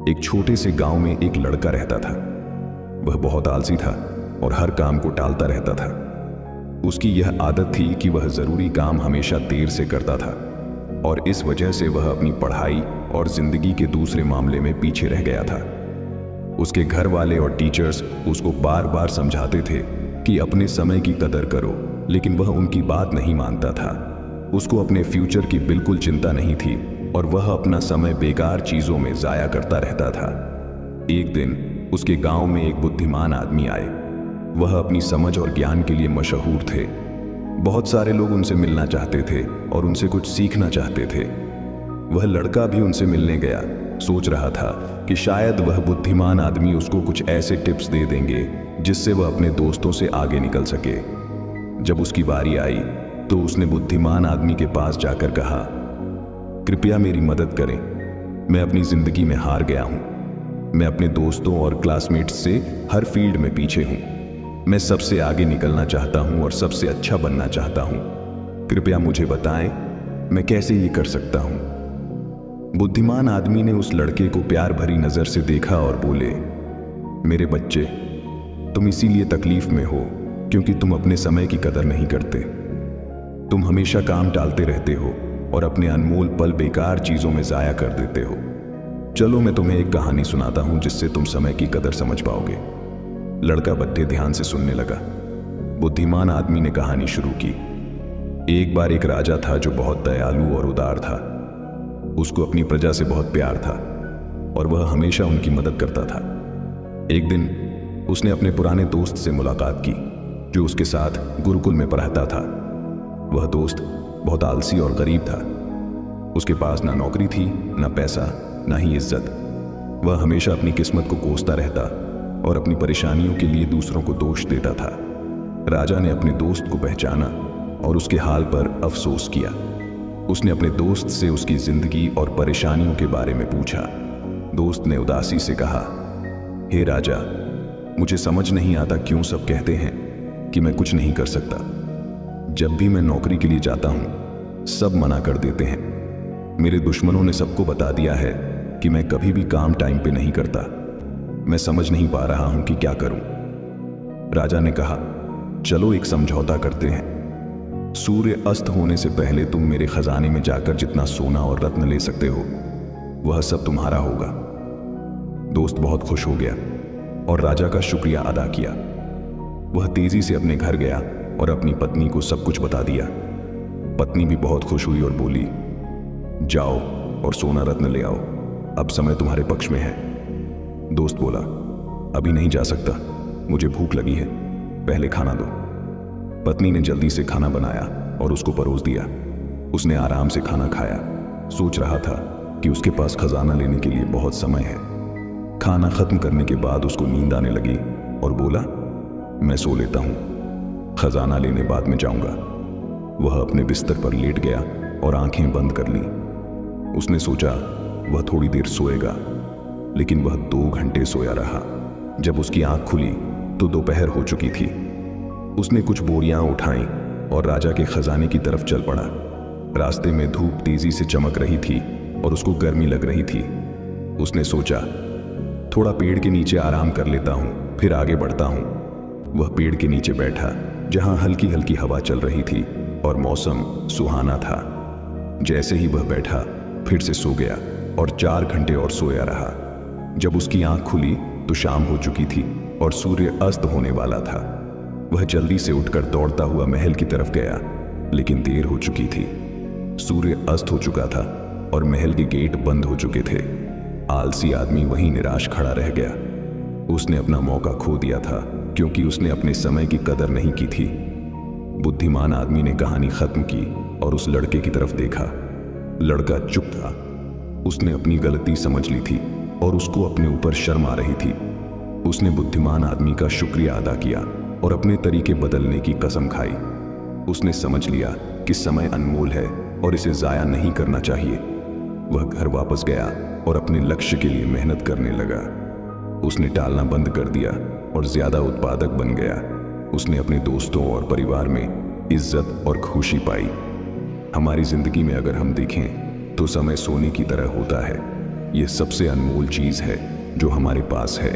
एक छोटे से गांव में एक लड़का रहता था। वह बहुत आलसी था और हर काम को टालता रहता था। उसकी यह आदत थी कि वह जरूरी काम हमेशा देर से करता था और इस वजह से वह अपनी पढ़ाई और जिंदगी के दूसरे मामले में पीछे रह गया था। उसके घर वाले और टीचर्स उसको बार बार समझाते थे कि अपने समय की कदर करो, लेकिन वह उनकी बात नहीं मानता था। उसको अपने फ्यूचर की बिल्कुल चिंता नहीं थी और वह अपना समय बेकार चीजों में जाया करता रहता था। एक दिन उसके गांव में एक बुद्धिमान आदमी आए। वह अपनी समझ और ज्ञान के लिए मशहूर थे। बहुत सारे लोग उनसे मिलना चाहते थे और उनसे कुछ सीखना चाहते थे। वह लड़का भी उनसे मिलने गया। सोच रहा था कि शायद वह बुद्धिमान आदमी उसको कुछ ऐसे टिप्स दे देंगे जिससे वह अपने दोस्तों से आगे निकल सके। जब उसकी बारी आई तो उसने बुद्धिमान आदमी के पास जाकर कहा, कृपया मेरी मदद करें। मैं अपनी जिंदगी में हार गया हूं। मैं अपने दोस्तों और क्लासमेट्स से हर फील्ड में पीछे हूं। मैं सबसे आगे निकलना चाहता हूं और सबसे अच्छा बनना चाहता हूं। कृपया मुझे बताएं, मैं कैसे ये कर सकता हूं। बुद्धिमान आदमी ने उस लड़के को प्यार भरी नजर से देखा और बोले, मेरे बच्चे, तुम इसीलिए तकलीफ में हो क्योंकि तुम अपने समय की कदर नहीं करते। तुम हमेशा काम टालते रहते हो और अपने अनमोल पल बेकार चीजों में जाया कर देते हो। चलो मैं तुम्हें एक कहानी सुनाता हूं जिससे तुम समय की कदर समझ पाओगे। लड़का बड़े ध्यान से सुनने लगा। बुद्धिमान आदमी ने कहानी शुरू की। एक बार एक राजा था जो बहुत दयालु और उदार था। उसको अपनी प्रजा से बहुत प्यार था और वह हमेशा उनकी मदद करता था। एक दिन उसने अपने पुराने दोस्त से मुलाकात की जो उसके साथ गुरुकुल में पढ़ता था। वह दोस्त बहुत आलसी और गरीब था। उसके पास ना नौकरी थी, ना पैसा, ना ही इज्जत। वह हमेशा अपनी किस्मत को कोसता रहता और अपनी परेशानियों के लिए दूसरों को दोष देता था। राजा ने अपने दोस्त को पहचाना और उसके हाल पर अफसोस किया। उसने अपने दोस्त से उसकी जिंदगी और परेशानियों के बारे में पूछा। दोस्त ने उदासी से कहा, हे राजा, मुझे समझ नहीं आता क्यों सब कहते हैं कि मैं कुछ नहीं कर सकता। जब भी मैं नौकरी के लिए जाता हूं, सब मना कर देते हैं। मेरे दुश्मनों ने सबको बता दिया है कि मैं कभी भी काम टाइम पे नहीं करता। मैं समझ नहीं पा रहा हूं कि क्या करूं। राजा ने कहा, चलो एक समझौता करते हैं। सूर्य अस्त होने से पहले तुम मेरे खजाने में जाकर जितना सोना और रत्न ले सकते हो, वह सब तुम्हारा होगा। दोस्त बहुत खुश हो गया और राजा का शुक्रिया अदा किया। वह तेजी से अपने घर गया और अपनी पत्नी को सब कुछ बता दिया। पत्नी भी बहुत खुश हुई और बोली, जाओ और सोना रत्न ले आओ, अब समय तुम्हारे पक्ष में है। दोस्त बोला, अभी नहीं जा सकता, मुझे भूख लगी है, पहले खाना दो। पत्नी ने जल्दी से खाना बनाया और उसको परोस दिया। उसने आराम से खाना खाया। सोच रहा था कि उसके पास खजाना लेने के लिए बहुत समय है। खाना खत्म करने के बाद उसको नींद आने लगी और बोला, मैं सो लेता हूं, खजाना लेने बाद में जाऊंगा। वह अपने बिस्तर पर लेट गया और आंखें बंद कर ली। उसने सोचा वह थोड़ी देर सोएगा, लेकिन वह 2 घंटे सोया रहा। जब उसकी आंख खुली तो दोपहर हो चुकी थी। उसने कुछ बोरियां उठाई और राजा के खजाने की तरफ चल पड़ा। रास्ते में धूप तेजी से चमक रही थी और उसको गर्मी लग रही थी। उसने सोचा, थोड़ा पेड़ के नीचे आराम कर लेता हूं, फिर आगे बढ़ता हूं। वह पेड़ के नीचे बैठा जहां हल्की हल्की हवा चल रही थी और मौसम सुहाना था। जैसे ही वह बैठा फिर से सो गया और 4 घंटे और सोया रहा। जब उसकी आंख खुली तो शाम हो चुकी थी और सूर्य अस्त होने वाला था। वह जल्दी से उठकर दौड़ता हुआ महल की तरफ गया, लेकिन देर हो चुकी थी। सूर्य अस्त हो चुका था और महल के गेट बंद हो चुके थे। आलसी आदमी वहीं निराश खड़ा रह गया। उसने अपना मौका खो दिया था क्योंकि उसने अपने समय की कदर नहीं की थी। बुद्धिमान आदमी ने कहानी खत्म की और उस लड़के की तरफ देखा। लड़का चुप था। उसने अपनी गलती समझ ली थी और उसको अपने ऊपर शर्म आ रही थी। उसने बुद्धिमान आदमी का शुक्रिया अदा किया और अपने तरीके बदलने की कसम खाई। उसने समझ लिया कि समय अनमोल है और इसे जाया नहीं करना चाहिए। वह घर वापस गया और अपने लक्ष्य के लिए मेहनत करने लगा। उसने टालना बंद कर दिया और ज्यादा उत्पादक बन गया। उसने अपने दोस्तों और परिवार में इज्जत और खुशी पाई। हमारी जिंदगी में अगर हम देखें तो समय सोने की तरह होता है। ये सबसे अनमोल चीज है जो हमारे पास है।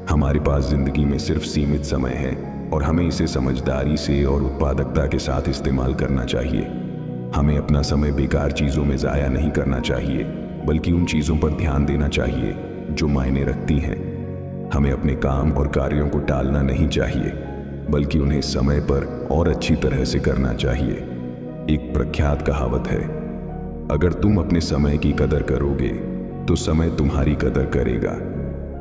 हमारे पास जिंदगी में सिर्फ सीमित समय है और हमें इसे समझदारी से और उत्पादकता के साथ इस्तेमाल करना चाहिए। हमें अपना समय बेकार चीजों में जाया नहीं करना चाहिए, बल्कि उन चीजों पर ध्यान देना चाहिए जो मायने रखती हैं। हमें अपने काम और कार्यों को टालना नहीं चाहिए, बल्कि उन्हें समय पर और अच्छी तरह से करना चाहिए। एक प्रख्यात कहावत है, अगर तुम अपने समय की कदर करोगे तो समय तुम्हारी कदर करेगा,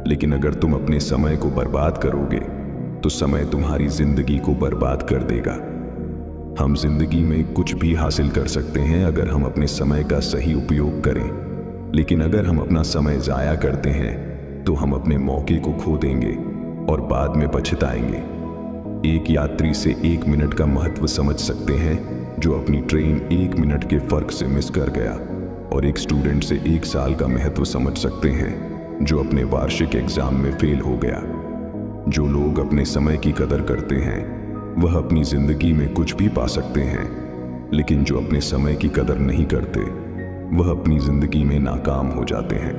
लेकिन अगर तुम अपने समय को बर्बाद करोगे तो समय तुम्हारी जिंदगी को बर्बाद कर देगा। हम जिंदगी में कुछ भी हासिल कर सकते हैं अगर हम अपने समय का सही उपयोग करें, लेकिन अगर हम अपना समय जाया करते हैं तो हम अपने मौके को खो देंगे और बाद में पछताएंगे। एक यात्री से 1 मिनट का महत्व समझ सकते हैं जो अपनी ट्रेन 1 मिनट के फर्क से मिस कर गया, और एक स्टूडेंट से 1 साल का महत्व समझ सकते हैं जो अपने वार्षिक एग्जाम में फेल हो गया। जो लोग अपने समय की कदर करते हैं वह अपनी जिंदगी में कुछ भी पा सकते हैं, लेकिन जो अपने समय की कदर नहीं करते वह अपनी जिंदगी में नाकाम हो जाते हैं।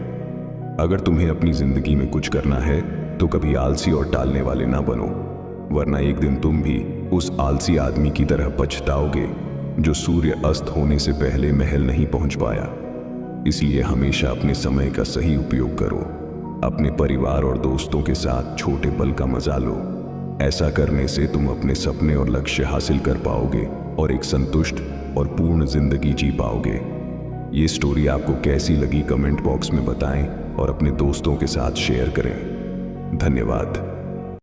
अगर तुम्हें अपनी जिंदगी में कुछ करना है तो कभी आलसी और टालने वाले ना बनो, वरना एक दिन तुम भी उस आलसी आदमी की तरह पछताओगे जो सूर्य अस्त होने से पहले महल नहीं पहुंच पाया। इसलिए हमेशा अपने समय का सही उपयोग करो। अपने परिवार और दोस्तों के साथ छोटे पल का मजा लो। ऐसा करने से तुम अपने सपने और लक्ष्य हासिल कर पाओगे और एक संतुष्ट और पूर्ण जिंदगी जी पाओगे। ये स्टोरी आपको कैसी लगी कमेंट बॉक्स में बताएं और अपने दोस्तों के साथ शेयर करें। धन्यवाद।